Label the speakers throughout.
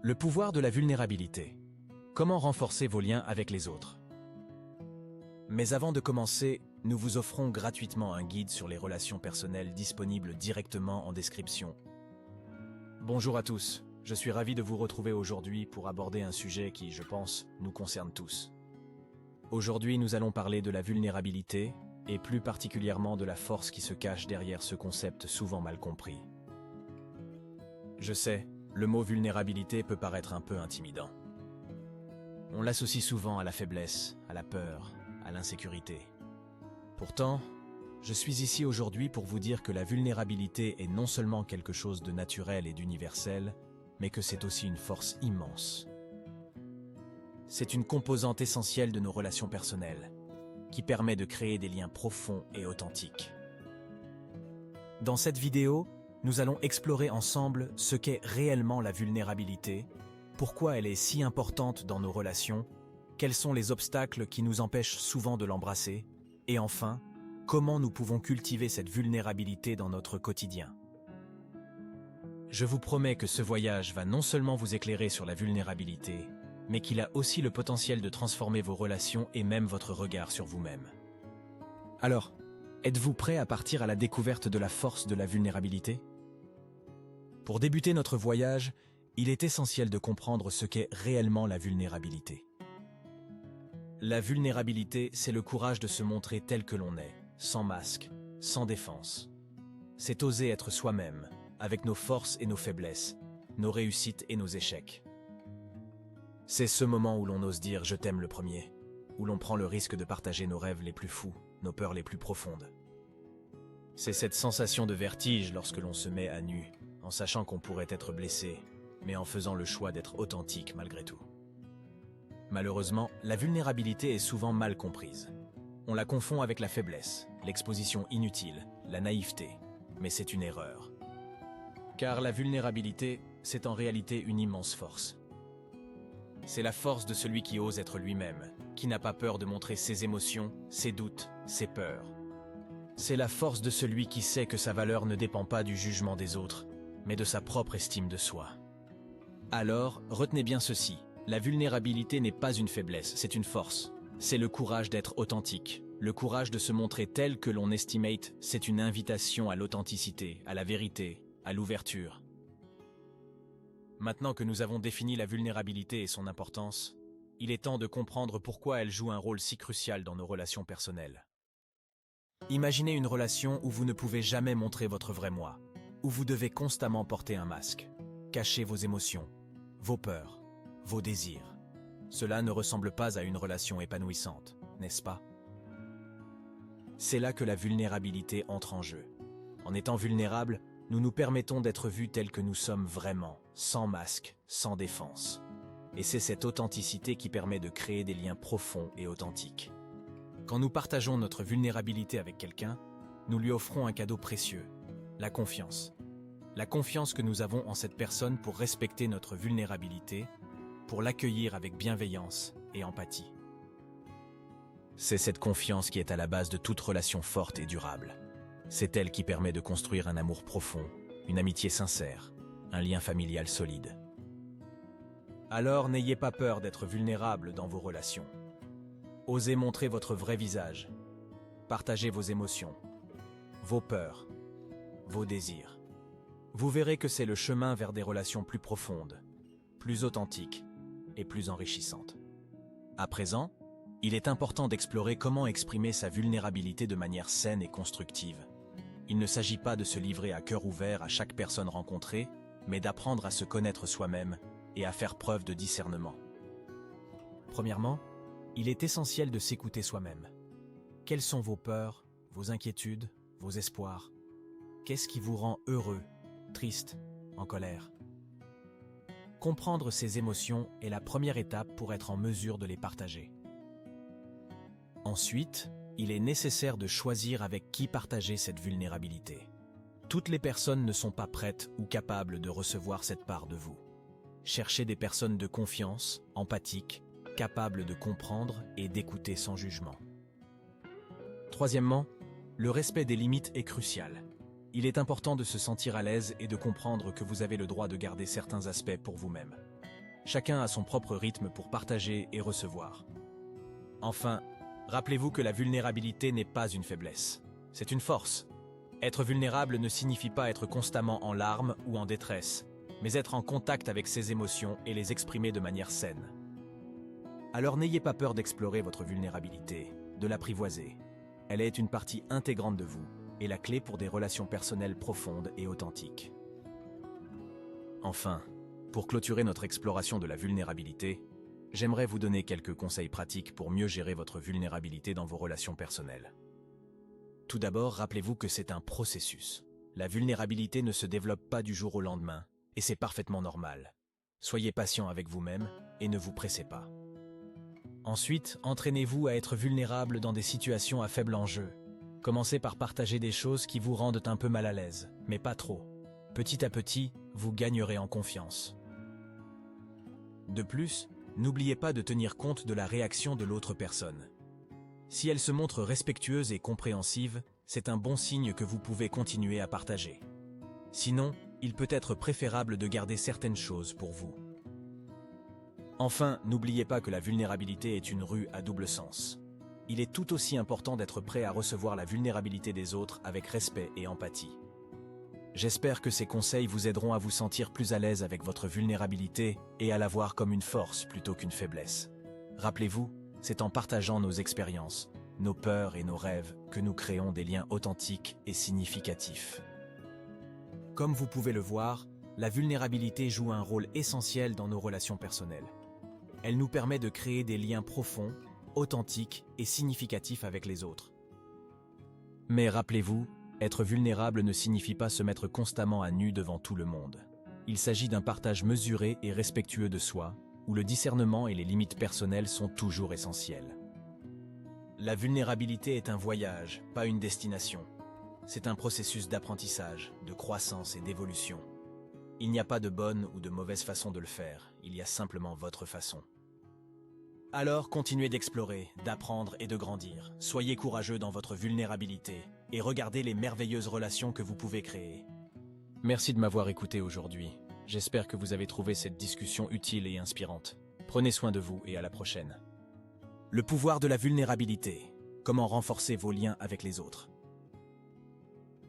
Speaker 1: Le pouvoir de la vulnérabilité. Comment renforcer vos liens avec les autres? Mais avant de commencer, nous vous offrons gratuitement un guide sur les relations personnelles disponible directement en description. Bonjour à tous, je suis ravi de vous retrouver aujourd'hui pour aborder un sujet qui, je pense, nous concerne tous. Aujourd'hui, nous allons parler de la vulnérabilité, et plus particulièrement de la force qui se cache derrière ce concept souvent mal compris. Je sais, le mot vulnérabilité peut paraître un peu intimidant. On l'associe souvent à la faiblesse, à la peur, à l'insécurité. Pourtant, je suis ici aujourd'hui pour vous dire que la vulnérabilité est non seulement quelque chose de naturel et d'universel, mais que c'est aussi une force immense. C'est une composante essentielle de nos relations personnelles, qui permet de créer des liens profonds et authentiques. Dans cette vidéo, nous allons explorer ensemble ce qu'est réellement la vulnérabilité, pourquoi elle est si importante dans nos relations, quels sont les obstacles qui nous empêchent souvent de l'embrasser, et enfin, comment nous pouvons cultiver cette vulnérabilité dans notre quotidien. Je vous promets que ce voyage va non seulement vous éclairer sur la vulnérabilité, mais qu'il a aussi le potentiel de transformer vos relations et même votre regard sur vous-même. Alors, êtes-vous prêt à partir à la découverte de la force de la vulnérabilité? Pour débuter notre voyage, il est essentiel de comprendre ce qu'est réellement la vulnérabilité. La vulnérabilité, c'est le courage de se montrer tel que l'on est, sans masque, sans défense. C'est oser être soi-même, avec nos forces et nos faiblesses, nos réussites et nos échecs. C'est ce moment où l'on ose dire « je t'aime » le premier, où l'on prend le risque de partager nos rêves les plus fous, nos peurs les plus profondes. C'est cette sensation de vertige lorsque l'on se met à nu, en sachant qu'on pourrait être blessé, mais en faisant le choix d'être authentique malgré tout. Malheureusement, la vulnérabilité est souvent mal comprise. On la confond avec la faiblesse, l'exposition inutile, la naïveté, mais c'est une erreur. Car la vulnérabilité, c'est en réalité une immense force. C'est la force de celui qui ose être lui-même, qui n'a pas peur de montrer ses émotions, ses doutes, ses peurs. C'est la force de celui qui sait que sa valeur ne dépend pas du jugement des autres, mais de sa propre estime de soi. Alors, retenez bien ceci, la vulnérabilité n'est pas une faiblesse, c'est une force. C'est le courage d'être authentique, le courage de se montrer tel que l'on estimate, c'est une invitation à l'authenticité, à la vérité, à l'ouverture. Maintenant que nous avons défini la vulnérabilité et son importance, il est temps de comprendre pourquoi elle joue un rôle si crucial dans nos relations personnelles. Imaginez une relation où vous ne pouvez jamais montrer votre vrai moi, où vous devez constamment porter un masque, cacher vos émotions, vos peurs, vos désirs. Cela ne ressemble pas à une relation épanouissante, n'est-ce pas? C'est là que la vulnérabilité entre en jeu. En étant vulnérable, nous nous permettons d'être vus tels que nous sommes vraiment, sans masque, sans défense. Et c'est cette authenticité qui permet de créer des liens profonds et authentiques. Quand nous partageons notre vulnérabilité avec quelqu'un, nous lui offrons un cadeau précieux, la confiance. La confiance que nous avons en cette personne pour respecter notre vulnérabilité, pour l'accueillir avec bienveillance et empathie. C'est cette confiance qui est à la base de toute relation forte et durable. C'est elle qui permet de construire un amour profond, une amitié sincère, un lien familial solide. Alors n'ayez pas peur d'être vulnérable dans vos relations. Osez montrer votre vrai visage. Partagez vos émotions, vos peurs, vos désirs. Vous verrez que c'est le chemin vers des relations plus profondes, plus authentiques et plus enrichissantes. À présent, il est important d'explorer comment exprimer sa vulnérabilité de manière saine et constructive. Il ne s'agit pas de se livrer à cœur ouvert à chaque personne rencontrée, mais d'apprendre à se connaître soi-même et à faire preuve de discernement. Premièrement, il est essentiel de s'écouter soi-même. Quelles sont vos peurs, vos inquiétudes, vos espoirs? Qu'est-ce qui vous rend heureux, triste, en colère? Comprendre ces émotions est la première étape pour être en mesure de les partager. Ensuite, il est nécessaire de choisir avec qui partager cette vulnérabilité. Toutes les personnes ne sont pas prêtes ou capables de recevoir cette part de vous. Cherchez des personnes de confiance, empathiques, capables de comprendre et d'écouter sans jugement. Troisièmement, le respect des limites est crucial. Il est important de se sentir à l'aise et de comprendre que vous avez le droit de garder certains aspects pour vous-même. Chacun a son propre rythme pour partager et recevoir. Enfin, rappelez-vous que la vulnérabilité n'est pas une faiblesse. C'est une force. Être vulnérable ne signifie pas être constamment en larmes ou en détresse, mais être en contact avec ses émotions et les exprimer de manière saine. Alors n'ayez pas peur d'explorer votre vulnérabilité, de l'apprivoiser. Elle est une partie intégrante de vous et la clé pour des relations personnelles profondes et authentiques. Enfin, pour clôturer notre exploration de la vulnérabilité, j'aimerais vous donner quelques conseils pratiques pour mieux gérer votre vulnérabilité dans vos relations personnelles. Tout d'abord, rappelez-vous que c'est un processus. La vulnérabilité ne se développe pas du jour au lendemain, et c'est parfaitement normal. Soyez patient avec vous-même et ne vous pressez pas. Ensuite, entraînez-vous à être vulnérable dans des situations à faible enjeu. Commencez par partager des choses qui vous rendent un peu mal à l'aise, mais pas trop. Petit à petit, vous gagnerez en confiance. De plus, n'oubliez pas de tenir compte de la réaction de l'autre personne. Si elle se montre respectueuse et compréhensive, c'est un bon signe que vous pouvez continuer à partager. Sinon, il peut être préférable de garder certaines choses pour vous. Enfin, n'oubliez pas que la vulnérabilité est une rue à double sens. Il est tout aussi important d'être prêt à recevoir la vulnérabilité des autres avec respect et empathie. J'espère que ces conseils vous aideront à vous sentir plus à l'aise avec votre vulnérabilité et à la voir comme une force plutôt qu'une faiblesse. Rappelez-vous, c'est en partageant nos expériences, nos peurs et nos rêves que nous créons des liens authentiques et significatifs. Comme vous pouvez le voir, la vulnérabilité joue un rôle essentiel dans nos relations personnelles. Elle nous permet de créer des liens profonds, authentiques et significatifs avec les autres. Mais rappelez-vous, être vulnérable ne signifie pas se mettre constamment à nu devant tout le monde. Il s'agit d'un partage mesuré et respectueux de soi, où le discernement et les limites personnelles sont toujours essentiels. La vulnérabilité est un voyage, pas une destination. C'est un processus d'apprentissage, de croissance et d'évolution. Il n'y a pas de bonne ou de mauvaise façon de le faire, il y a simplement votre façon. Alors continuez d'explorer, d'apprendre et de grandir. Soyez courageux dans votre vulnérabilité et regardez les merveilleuses relations que vous pouvez créer. Merci de m'avoir écouté aujourd'hui. J'espère que vous avez trouvé cette discussion utile et inspirante. Prenez soin de vous et à la prochaine. Le pouvoir de la vulnérabilité. Comment renforcer vos liens avec les autres.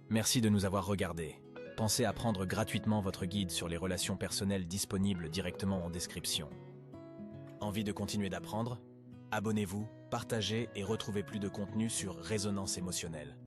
Speaker 1: Merci de nous avoir regardés. Pensez à prendre gratuitement votre guide sur les relations personnelles disponible directement en description. Envie de continuer d'apprendre? Abonnez-vous, partagez et retrouvez plus de contenu sur Résonance émotionnelle.